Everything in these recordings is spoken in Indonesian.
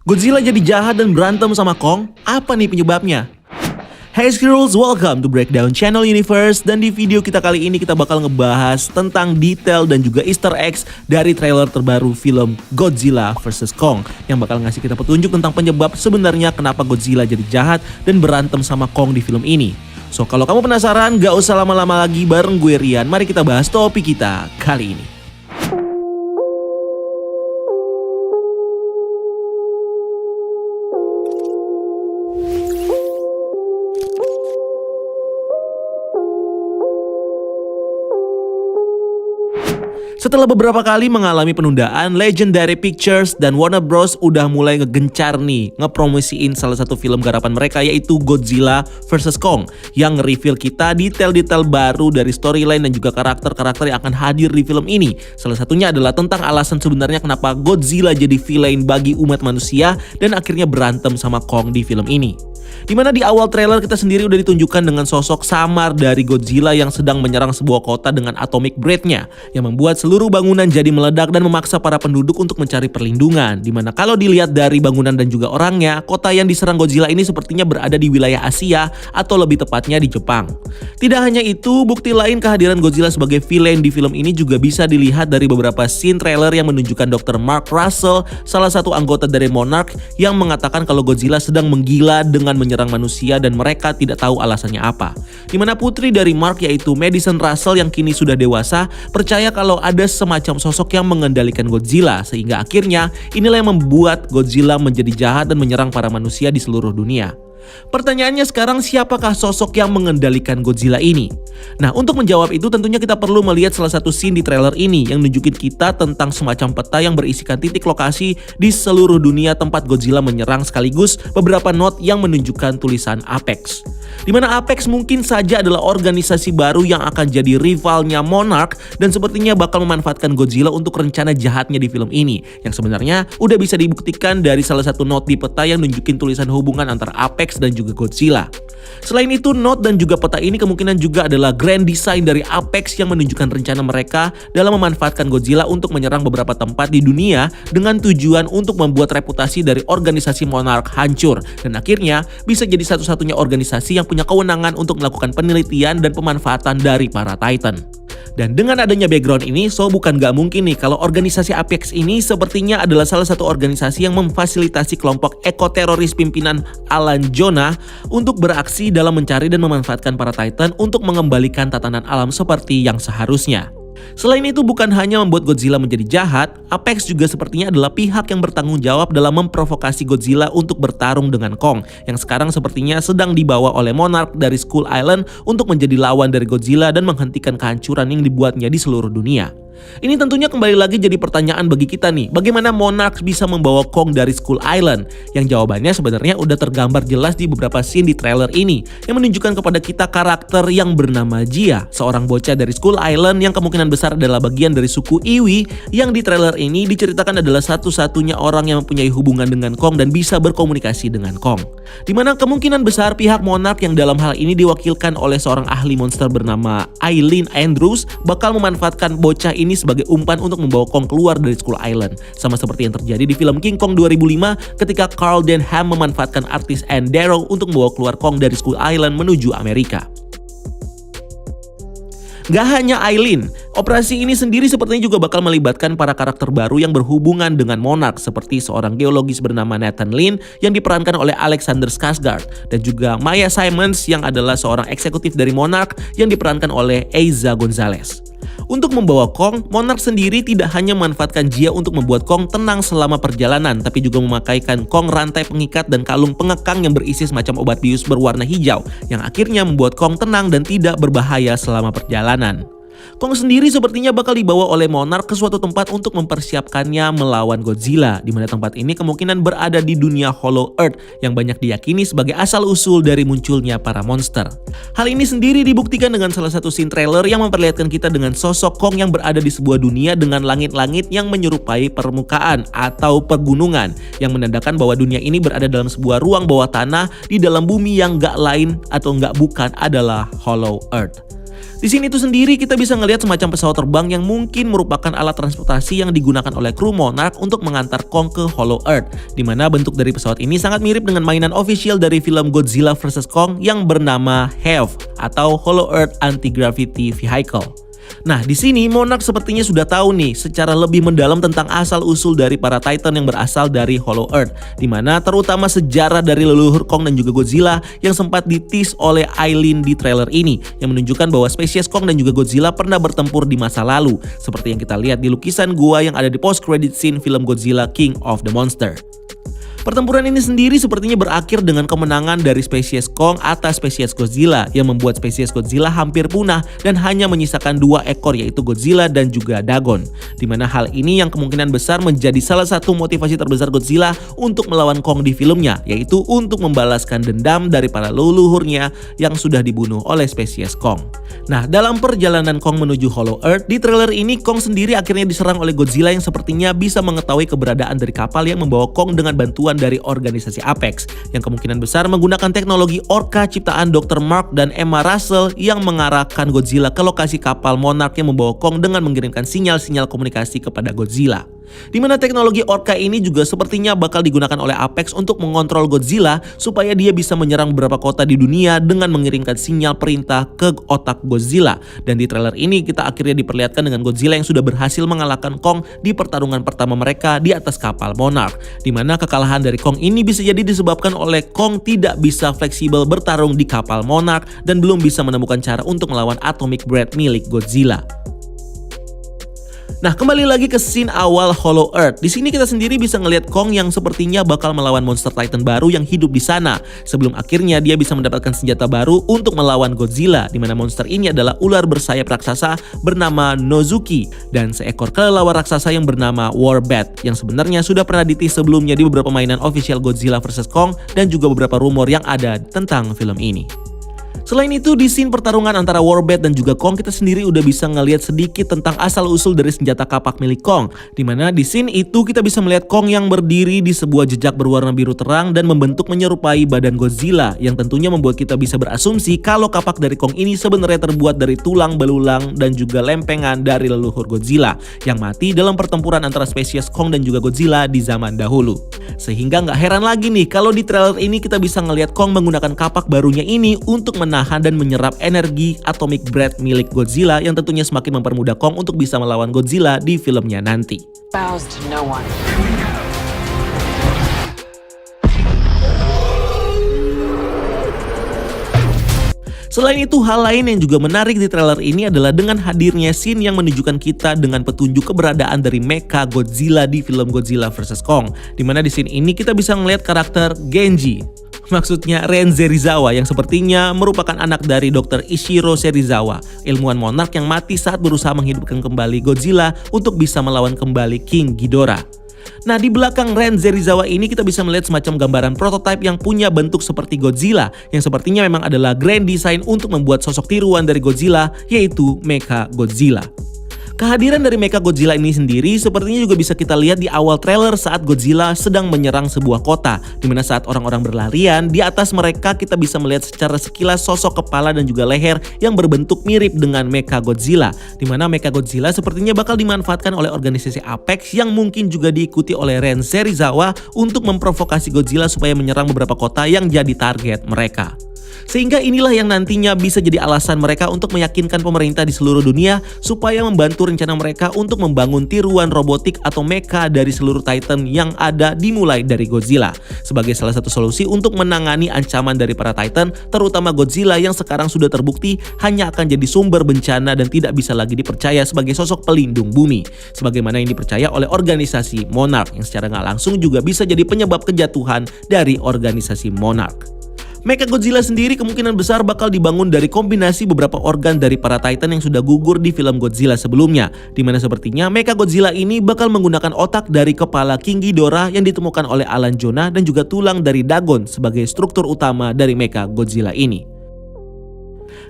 Godzilla jadi jahat dan berantem sama Kong? Apa nih penyebabnya? Hey Squirrels, welcome to Breakdown Channel Universe. Dan di video kita kali ini kita bakal ngebahas tentang detail dan juga easter eggs dari trailer terbaru film Godzilla vs Kong, yang bakal ngasih kita petunjuk tentang penyebab sebenarnya kenapa Godzilla jadi jahat dan berantem sama Kong di film ini. So kalau kamu penasaran, gak usah lama-lama lagi, bareng gue Rian, mari kita bahas topik kita kali ini. Setelah beberapa kali mengalami penundaan, Legendary Pictures dan Warner Bros udah mulai ngegencar nih ngepromosiin salah satu film garapan mereka, yaitu Godzilla vs Kong, yang nge-reveal kita detail-detail baru dari storyline dan juga karakter-karakter yang akan hadir di film ini. Salah satunya adalah tentang alasan sebenarnya kenapa Godzilla jadi villain bagi umat manusia dan akhirnya berantem sama Kong di film ini. Dimana di awal trailer kita sendiri udah ditunjukkan dengan sosok samar dari Godzilla yang sedang menyerang sebuah kota dengan atomic breath-nya, yang membuat seluruh bangunan jadi meledak dan memaksa para penduduk untuk mencari perlindungan. Dimana kalau dilihat dari bangunan dan juga orangnya, kota yang diserang Godzilla ini sepertinya berada di wilayah Asia atau lebih tepatnya di Jepang. Tidak hanya itu, bukti lain kehadiran Godzilla sebagai villain di film ini juga bisa dilihat dari beberapa scene trailer yang menunjukkan Dr. Mark Russell, salah satu anggota dari Monarch, yang mengatakan kalau Godzilla sedang menggila dengan menyerang manusia dan mereka tidak tahu alasannya apa. Dimana putri dari Mark, yaitu Madison Russell yang kini sudah dewasa, percaya kalau ada semacam sosok yang mengendalikan Godzilla, sehingga akhirnya inilah yang membuat Godzilla menjadi jahat dan menyerang para manusia di seluruh dunia. Pertanyaannya sekarang, siapakah sosok yang mengendalikan Godzilla ini? Nah, untuk menjawab itu tentunya kita perlu melihat salah satu scene di trailer ini yang nunjukin kita tentang semacam peta yang berisikan titik lokasi di seluruh dunia tempat Godzilla menyerang, sekaligus beberapa not yang menunjukkan tulisan Apex. Dimana Apex mungkin saja adalah organisasi baru yang akan jadi rivalnya Monarch dan sepertinya bakal memanfaatkan Godzilla untuk rencana jahatnya di film ini, yang sebenarnya udah bisa dibuktikan dari salah satu not di peta yang nunjukin tulisan hubungan antara Apex dan juga Godzilla. Selain itu, note dan juga peta ini kemungkinan juga adalah grand design dari Apex yang menunjukkan rencana mereka dalam memanfaatkan Godzilla untuk menyerang beberapa tempat di dunia dengan tujuan untuk membuat reputasi dari organisasi Monarch hancur dan akhirnya bisa jadi satu-satunya organisasi yang punya kewenangan untuk melakukan penelitian dan pemanfaatan dari para Titan. Dan dengan adanya background ini, so bukan gak mungkin nih kalau organisasi Apex ini sepertinya adalah salah satu organisasi yang memfasilitasi kelompok ekoteroris pimpinan Alan Jonah untuk beraksi dalam mencari dan memanfaatkan para Titan untuk mengembalikan tatanan alam seperti yang seharusnya. Selain itu, bukan hanya membuat Godzilla menjadi jahat, Apex juga sepertinya adalah pihak yang bertanggung jawab dalam memprovokasi Godzilla untuk bertarung dengan Kong, yang sekarang sepertinya sedang dibawa oleh Monarch dari Skull Island untuk menjadi lawan dari Godzilla dan menghentikan kehancuran yang dibuatnya di seluruh dunia. Ini tentunya kembali lagi jadi pertanyaan bagi kita nih, bagaimana Monarch bisa membawa Kong dari Skull Island? Yang jawabannya sebenarnya udah tergambar jelas di beberapa scene di trailer ini, yang menunjukkan kepada kita karakter yang bernama Jia, seorang bocah dari Skull Island yang kemungkinan besar adalah bagian dari suku Iwi, yang di trailer ini diceritakan adalah satu-satunya orang yang mempunyai hubungan dengan Kong dan bisa berkomunikasi dengan Kong. Dimana kemungkinan besar pihak Monarch yang dalam hal ini diwakilkan oleh seorang ahli monster bernama Eileen Andrews bakal memanfaatkan bocah ini sebagai umpan untuk membawa Kong keluar dari Skull Island, sama seperti yang terjadi di film King Kong 2005 ketika Carl Denham memanfaatkan artis Anne Darrow untuk membawa keluar Kong dari Skull Island menuju Amerika. Gak hanya Eileen, operasi ini sendiri sepertinya juga bakal melibatkan para karakter baru yang berhubungan dengan Monarch, seperti seorang geologis bernama Nathan Lin yang diperankan oleh Alexander Skarsgård, dan juga Maya Simons yang adalah seorang eksekutif dari Monarch yang diperankan oleh Eiza Gonzalez. Untuk membawa Kong, Monarch sendiri tidak hanya memanfaatkan Jia untuk membuat Kong tenang selama perjalanan, tapi juga memakaikan Kong rantai pengikat dan kalung pengekang yang berisi semacam obat bius berwarna hijau, yang akhirnya membuat Kong tenang dan tidak berbahaya selama perjalanan. Kong sendiri sepertinya bakal dibawa oleh Monarch ke suatu tempat untuk mempersiapkannya melawan Godzilla, di mana tempat ini kemungkinan berada di dunia Hollow Earth yang banyak diyakini sebagai asal-usul dari munculnya para monster. Hal ini sendiri dibuktikan dengan salah satu scene trailer yang memperlihatkan kita dengan sosok Kong yang berada di sebuah dunia dengan langit-langit yang menyerupai permukaan atau pegunungan, yang menandakan bahwa dunia ini berada dalam sebuah ruang bawah tanah di dalam bumi yang gak lain atau gak bukan adalah Hollow Earth. Di sini itu sendiri kita bisa ngelihat semacam pesawat terbang yang mungkin merupakan alat transportasi yang digunakan oleh kru Monarch untuk mengantar Kong ke Hollow Earth, di mana bentuk dari pesawat ini sangat mirip dengan mainan official dari film Godzilla vs Kong yang bernama HAVE atau Hollow Earth Anti-Gravity Vehicle. Nah, di sini Monarch sepertinya sudah tahu nih secara lebih mendalam tentang asal-usul dari para Titan yang berasal dari Hollow Earth, di mana terutama sejarah dari leluhur Kong dan juga Godzilla yang sempat di-tease oleh Eileen di trailer ini, yang menunjukkan bahwa spesies Kong dan juga Godzilla pernah bertempur di masa lalu, seperti yang kita lihat di lukisan gua yang ada di post-credit scene film Godzilla King of the Monster. Pertempuran ini sendiri sepertinya berakhir dengan kemenangan dari spesies Kong atas spesies Godzilla yang membuat spesies Godzilla hampir punah dan hanya menyisakan 2 ekor, yaitu Godzilla dan juga Dagon. Dimana hal ini yang kemungkinan besar menjadi salah satu motivasi terbesar Godzilla untuk melawan Kong di filmnya, yaitu untuk membalaskan dendam dari para leluhurnya yang sudah dibunuh oleh spesies Kong. Nah, dalam perjalanan Kong menuju Hollow Earth, di trailer ini Kong sendiri akhirnya diserang oleh Godzilla yang sepertinya bisa mengetahui keberadaan dari kapal yang membawa Kong dengan bantuan dari organisasi Apex yang kemungkinan besar menggunakan teknologi Orca ciptaan Dr. Mark dan Emma Russell yang mengarahkan Godzilla ke lokasi kapal Monarch yang membawa Kong dengan mengirimkan sinyal-sinyal komunikasi kepada Godzilla. Di mana teknologi Orca ini juga sepertinya bakal digunakan oleh Apex untuk mengontrol Godzilla supaya dia bisa menyerang beberapa kota di dunia dengan mengirimkan sinyal perintah ke otak Godzilla. Dan di trailer ini kita akhirnya diperlihatkan dengan Godzilla yang sudah berhasil mengalahkan Kong di pertarungan pertama mereka di atas kapal Monarch. Di mana kekalahan dari Kong ini bisa jadi disebabkan oleh Kong tidak bisa fleksibel bertarung di kapal Monarch dan belum bisa menemukan cara untuk melawan atomic breath milik Godzilla. Nah, kembali lagi ke scene awal Hollow Earth. Di sini kita sendiri bisa ngelihat Kong yang sepertinya bakal melawan monster Titan baru yang hidup di sana. Sebelum akhirnya dia bisa mendapatkan senjata baru untuk melawan Godzilla, di mana monster ini adalah ular bersayap raksasa bernama Nozuki dan seekor kelelawar raksasa yang bernama Warbat yang sebenarnya sudah pernah di-tease sebelumnya di beberapa mainan official Godzilla vs Kong dan juga beberapa rumor yang ada tentang film ini. Selain itu, di scene pertarungan antara Warbat dan juga Kong, kita sendiri udah bisa ngelihat sedikit tentang asal-usul dari senjata kapak milik Kong. Dimana di scene itu kita bisa melihat Kong yang berdiri di sebuah jejak berwarna biru terang dan membentuk menyerupai badan Godzilla, yang tentunya membuat kita bisa berasumsi kalau kapak dari Kong ini sebenarnya terbuat dari tulang belulang dan juga lempengan dari leluhur Godzilla yang mati dalam pertempuran antara spesies Kong dan juga Godzilla di zaman dahulu. Sehingga nggak heran lagi nih kalau di trailer ini kita bisa ngelihat Kong menggunakan kapak barunya ini untuk menahan dan menyerap energi atomic breath milik Godzilla yang tentunya semakin mempermudah Kong untuk bisa melawan Godzilla di filmnya nanti. Bows to no one. Selain itu, hal lain yang juga menarik di trailer ini adalah dengan hadirnya scene yang menunjukkan kita dengan petunjuk keberadaan dari Mecha Godzilla di film Godzilla vs Kong. Dimana di scene ini kita bisa melihat karakter Genji, maksudnya Ren Serizawa, yang sepertinya merupakan anak dari Dr. Ishiro Serizawa, ilmuwan Monarch yang mati saat berusaha menghidupkan kembali Godzilla untuk bisa melawan kembali King Ghidorah. Nah, di belakang Ren Serizawa ini kita bisa melihat semacam gambaran prototipe yang punya bentuk seperti Godzilla, yang sepertinya memang adalah grand design untuk membuat sosok tiruan dari Godzilla, yaitu Mecha Godzilla. Kehadiran dari Mecha Godzilla ini sendiri sepertinya juga bisa kita lihat di awal trailer saat Godzilla sedang menyerang sebuah kota, dimana saat orang-orang berlarian, di atas mereka kita bisa melihat secara sekilas sosok kepala dan juga leher yang berbentuk mirip dengan Mecha Godzilla, dimana Mecha Godzilla sepertinya bakal dimanfaatkan oleh organisasi Apex yang mungkin juga diikuti oleh Ren Serizawa untuk memprovokasi Godzilla supaya menyerang beberapa kota yang jadi target mereka. Sehingga inilah yang nantinya bisa jadi alasan mereka untuk meyakinkan pemerintah di seluruh dunia supaya membantu rencana mereka untuk membangun tiruan robotik atau mecha dari seluruh Titan yang ada dimulai dari Godzilla, sebagai salah satu solusi untuk menangani ancaman dari para Titan, terutama Godzilla yang sekarang sudah terbukti hanya akan jadi sumber bencana dan tidak bisa lagi dipercaya sebagai sosok pelindung bumi, sebagaimana yang dipercaya oleh organisasi Monarch yang secara nggak langsung juga bisa jadi penyebab kejatuhan dari organisasi Monarch. Mecha Godzilla sendiri kemungkinan besar bakal dibangun dari kombinasi beberapa organ dari para Titan yang sudah gugur di film Godzilla sebelumnya, dimana sepertinya Mecha Godzilla ini bakal menggunakan otak dari kepala King Ghidorah yang ditemukan oleh Alan Jonah dan juga tulang dari Dagon sebagai struktur utama dari Mecha Godzilla ini.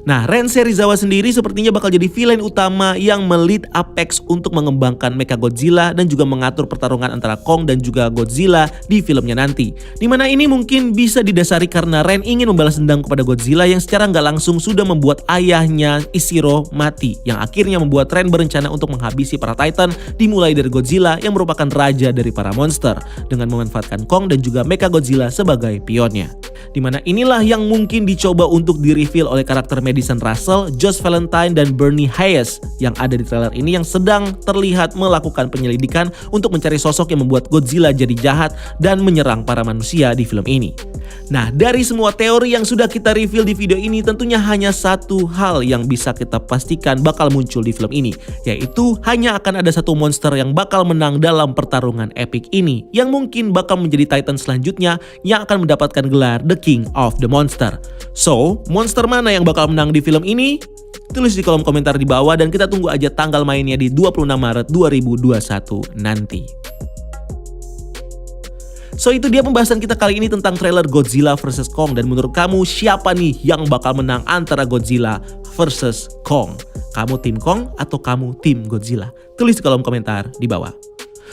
Nah, Ren Serizawa sendiri sepertinya bakal jadi villain utama yang melid Apex untuk mengembangkan Mechagodzilla dan juga mengatur pertarungan antara Kong dan juga Godzilla di filmnya nanti. Dimana ini mungkin bisa didasari karena Ren ingin membalas dendam kepada Godzilla yang secara nggak langsung sudah membuat ayahnya Ishiro mati, yang akhirnya membuat Ren berencana untuk menghabisi para Titan dimulai dari Godzilla yang merupakan raja dari para monster dengan memanfaatkan Kong dan juga Mechagodzilla sebagai pionnya. Dimana inilah yang mungkin dicoba untuk di-reveal oleh karakter Madison Russell, Josh Valentine, dan Bernie Hayes yang ada di trailer ini, yang sedang terlihat melakukan penyelidikan untuk mencari sosok yang membuat Godzilla jadi jahat dan menyerang para manusia di film ini. Nah, dari semua teori yang sudah kita reveal di video ini, tentunya hanya satu hal yang bisa kita pastikan bakal muncul di film ini, yaitu hanya akan ada satu monster yang bakal menang dalam pertarungan epic ini, yang mungkin bakal menjadi Titan selanjutnya yang akan mendapatkan gelar The King of the Monster. So, monster mana yang bakal menang di film ini? Tulis di kolom komentar di bawah dan kita tunggu aja tanggal mainnya di 26 Maret 2021 nanti. So, itu dia pembahasan kita kali ini tentang trailer Godzilla vs Kong. Dan menurut kamu siapa nih yang bakal menang antara Godzilla vs Kong? Kamu tim Kong atau kamu tim Godzilla? Tulis di kolom komentar di bawah.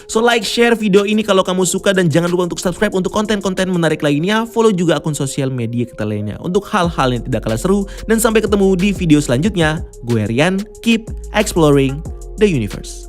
So, like, share video ini kalau kamu suka, dan jangan lupa untuk subscribe untuk konten-konten menarik lainnya. Follow juga akun sosial media kita lainnya untuk hal-hal yang tidak kalah seru. Dan sampai ketemu di video selanjutnya. Gue Rian, keep exploring the universe.